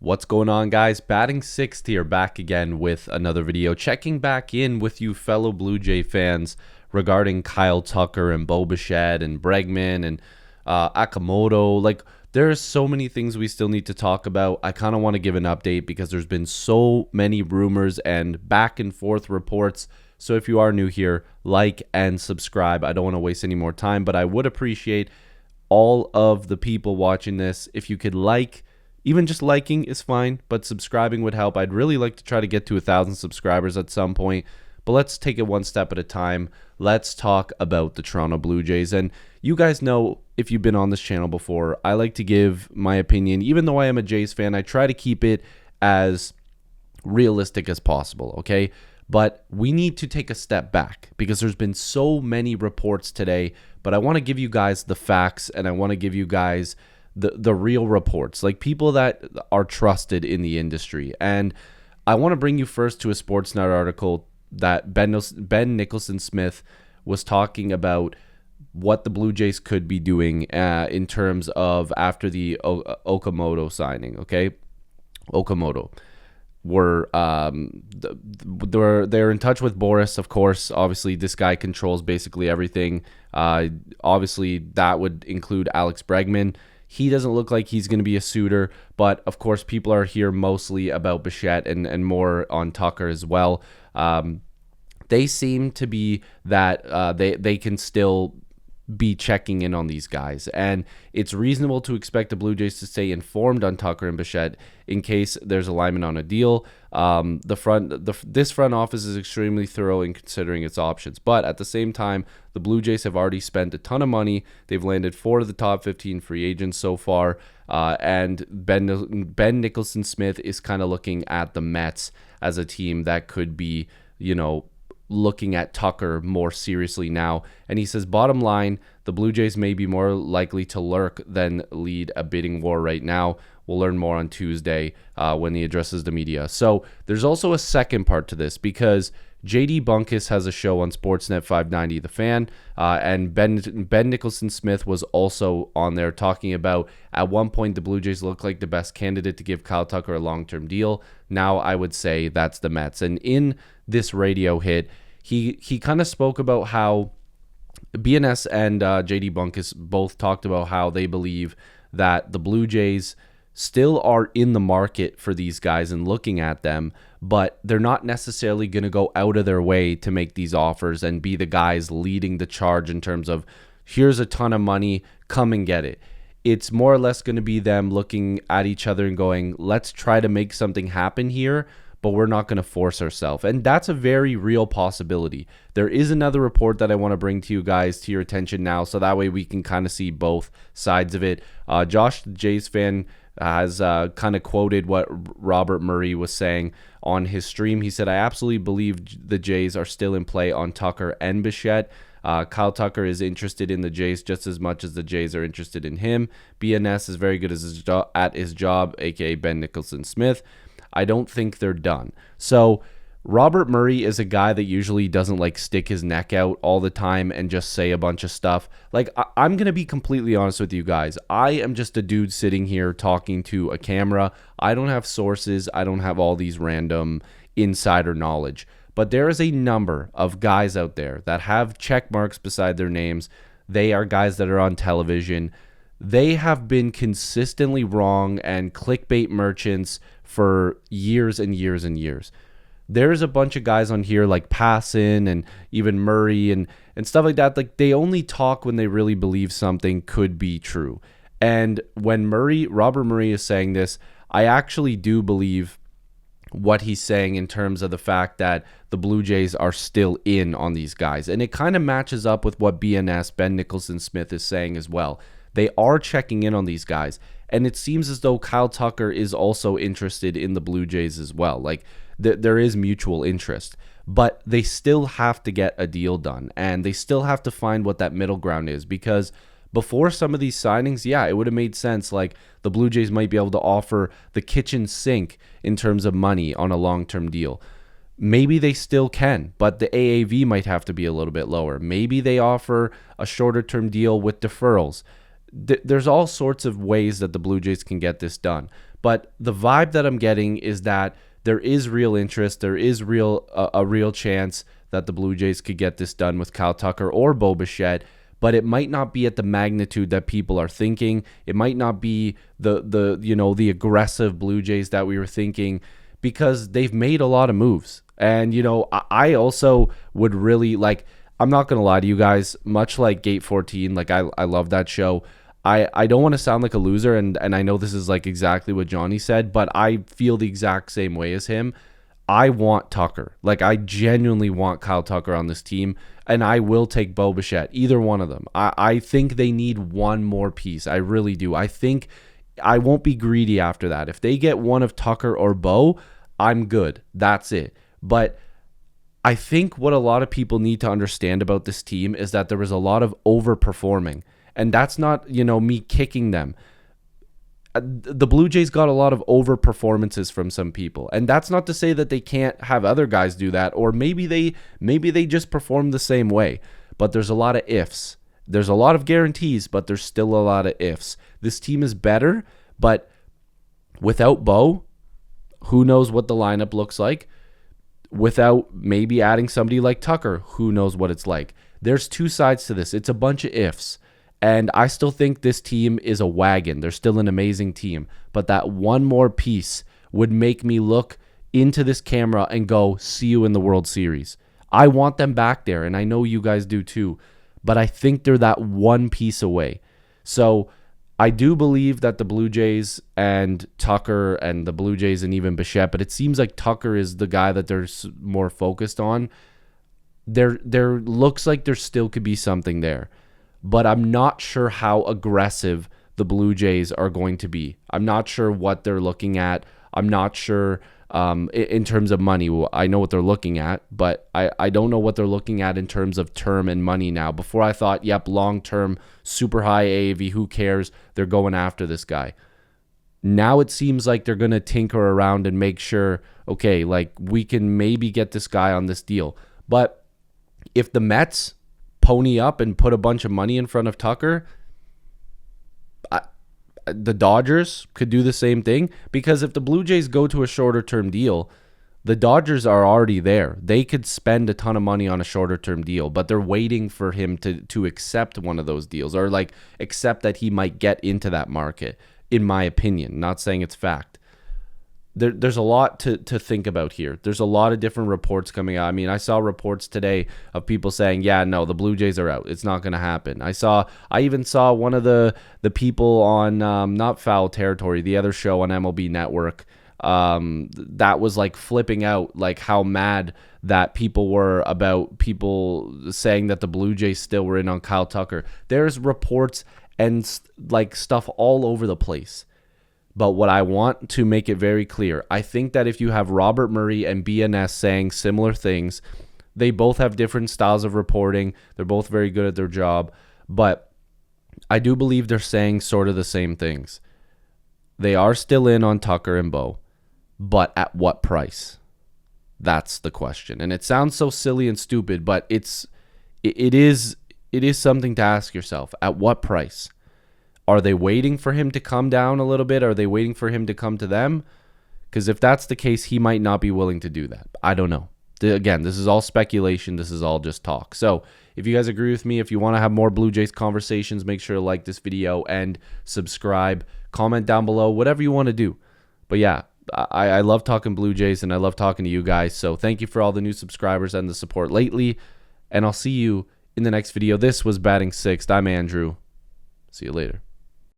What's going on, guys? Batting Sixth here, back again with another video, checking back in with you fellow Blue Jay fans regarding Kyle Tucker and Bichette and Bregman and Akamoto. Like, there's so many things we still need to talk about. I kind of want to give an update because there's been so many rumors and back and forth reports. So if you are new here, like and subscribe. I don't want to waste any more time, but I would appreciate all of the people watching this if you could like. Even just liking is fine, but subscribing would help. I'd really like to try to get to 1,000 subscribers at some point, but let's take it one step at a time. Let's talk about the Toronto Blue Jays. And you guys know, if you've been on this channel before, I like to give my opinion. Even though I am a Jays fan, I try to keep it as realistic as possible, okay? But we need to take a step back because there's been so many reports today, but I want to give you guys the facts, and I want to give you guys the real reports, like people that are trusted in the industry. And I want to bring you first to a Sportsnet article that Ben Nicholson-Smith was talking about what the Blue Jays could be doing in terms of after the Okamoto signing. Okay, Okamoto they're in touch with Boris, of course. Obviously, this guy controls basically everything. Obviously, that would include Alex Bregman. He doesn't look like he's going to be a suitor, but of course, people are here mostly about Bichette and more on Tucker as well. They seem to be that they can still be checking in on these guys, and it's reasonable to expect the Blue Jays to stay informed on Tucker and Bichette in case there's alignment on a deal. This front office is extremely thorough in considering its options, but at the same time, the Blue Jays have already spent a ton of money. They've landed 4 of the top 15 free agents so far, and Ben Nicholson-Smith is kind of looking at the Mets as a team that could be, looking at Tucker more seriously now. And he says, bottom line, the Blue Jays may be more likely to lurk than lead a bidding war right now. We'll learn more on Tuesday when he addresses the media. So there's also a second part to this, because JD Bunkus has a show on Sportsnet 590 The Fan, and Ben Nicholson-Smith was also on there talking about, at one point, the Blue Jays looked like the best candidate to give Kyle Tucker a long-term deal. Now I would say that's the Mets. And in this radio hit, he kind of spoke about how BNS and JD Bunkus both talked about how they believe that the Blue Jays still are in the market for these guys and looking at them, but they're not necessarily going to go out of their way to make these offers and be the guys leading the charge in terms of, here's a ton of money, come and get it. It's more or less going to be them looking at each other and going, let's try to make something happen here, but we're not going to force ourselves. And that's a very real possibility. There is another report that I want to bring to you guys to your attention now, so that way we can kind of see both sides of it. Josh, the Jays fan, has kind of quoted what Robert Murray was saying on his stream. He said, I absolutely believe the Jays are still in play on Tucker and Bichette. Kyle Tucker is interested in the Jays just as much as the Jays are interested in him. BNS is very good at his job, aka Ben Nicholson-Smith. I don't think they're done. So Robert Murray is a guy that usually doesn't like stick his neck out all the time and just say a bunch of stuff. Like, I'm going to be completely honest with you guys. I am just a dude sitting here talking to a camera. I don't have sources. I don't have all these random insider knowledge. But there is a number of guys out there that have check marks beside their names. They are guys that are on television. They have been consistently wrong and clickbait merchants for years and years and years. There's a bunch of guys on here like Passan and even Murray and stuff like that. Like, they only talk when they really believe something could be true. And when Robert Murray is saying this, I actually do believe what he's saying in terms of the fact that the Blue Jays are still in on these guys. And it kind of matches up with what BNS, Ben Nicholson-Smith, is saying as well. They are checking in on these guys. And it seems as though Kyle Tucker is also interested in the Blue Jays as well. Like, there is mutual interest. But they still have to get a deal done. And they still have to find what that middle ground is. Because before some of these signings, yeah, it would have made sense. Like, the Blue Jays might be able to offer the kitchen sink in terms of money on a long-term deal. Maybe they still can, but the AAV might have to be a little bit lower. Maybe they offer a shorter-term deal with deferrals. There's all sorts of ways that the Blue Jays can get this done. But the vibe that I'm getting is that there is real interest. There is a real chance that the Blue Jays could get this done with Kyle Tucker or Bo Bichette, but it might not be at the magnitude that people are thinking. It might not be the aggressive Blue Jays that we were thinking, because they've made a lot of moves. And I also would really like. I'm not gonna lie to you guys. Much like Gate 14, like I love that show. I don't want to sound like a loser, and I know this is like exactly what Johnny said, but I feel the exact same way as him. I want Tucker. Like, I genuinely want Kyle Tucker on this team, and I will take Bo Bichette, either one of them. I think they need one more piece. I really do. I think I won't be greedy after that. If they get one of Tucker or Bo, I'm good. That's it. But I think what a lot of people need to understand about this team is that there was a lot of overperforming. And that's not, me kicking them. The Blue Jays got a lot of over performances from some people. And that's not to say that they can't have other guys do that, or maybe they just perform the same way. But there's a lot of ifs. There's a lot of guarantees, but there's still a lot of ifs. This team is better, but without Bo, who knows what the lineup looks like? Without maybe adding somebody like Tucker, who knows what it's like? There's two sides to this. It's a bunch of ifs. And I still think this team is a wagon. They're still an amazing team. But that one more piece would make me look into this camera and go, see you in the World Series. I want them back there, and I know you guys do too. But I think they're that one piece away. So I do believe that the Blue Jays and Tucker and the Blue Jays and even Bichette, but it seems like Tucker is the guy that they're more focused on. There looks like there still could be something there. But I'm not sure how aggressive the Blue Jays are going to be. I'm not sure what they're looking at. I'm not sure in terms of money. I know what they're looking at, but I don't know what they're looking at in terms of term and money now. Before I thought, yep, long-term, super high AAV, who cares? They're going after this guy. Now it seems like they're going to tinker around and make sure, okay, like we can maybe get this guy on this deal. But if the Mets pony up and put a bunch of money in front of Tucker, the Dodgers could do the same thing, because if the Blue Jays go to a shorter term deal, the Dodgers are already there. They could spend a ton of money on a shorter term deal, but they're waiting for him to accept one of those deals, or like accept that he might get into that market, in my opinion. Not saying it's fact. There's a lot to think about here. There's a lot of different reports coming out. I mean, I saw reports today of people saying, yeah, no, the Blue Jays are out. It's not going to happen. I even saw one of the people on, not Foul Territory, the other show on MLB Network, that was like flipping out, like how mad that people were about people saying that the Blue Jays still were in on Kyle Tucker. There's reports and like stuff all over the place. But what I want to make it very clear, I think that if you have Robert Murray and BNS saying similar things, they both have different styles of reporting. They're both very good at their job. But I do believe they're saying sort of the same things. They are still in on Tucker and Bo, but at what price? That's the question. And it sounds so silly and stupid, but it is something to ask yourself. At what price? Are they waiting for him to come down a little bit? Are they waiting for him to come to them? Because if that's the case, he might not be willing to do that. I don't know. Again, this is all speculation. This is all just talk. So if you guys agree with me, if you want to have more Blue Jays conversations, make sure to like this video and subscribe. Comment down below, whatever you want to do. But yeah, I love talking Blue Jays, and I love talking to you guys. So thank you for all the new subscribers and the support lately. And I'll see you in the next video. This was Batting Sixth. I'm Andrew. See you later.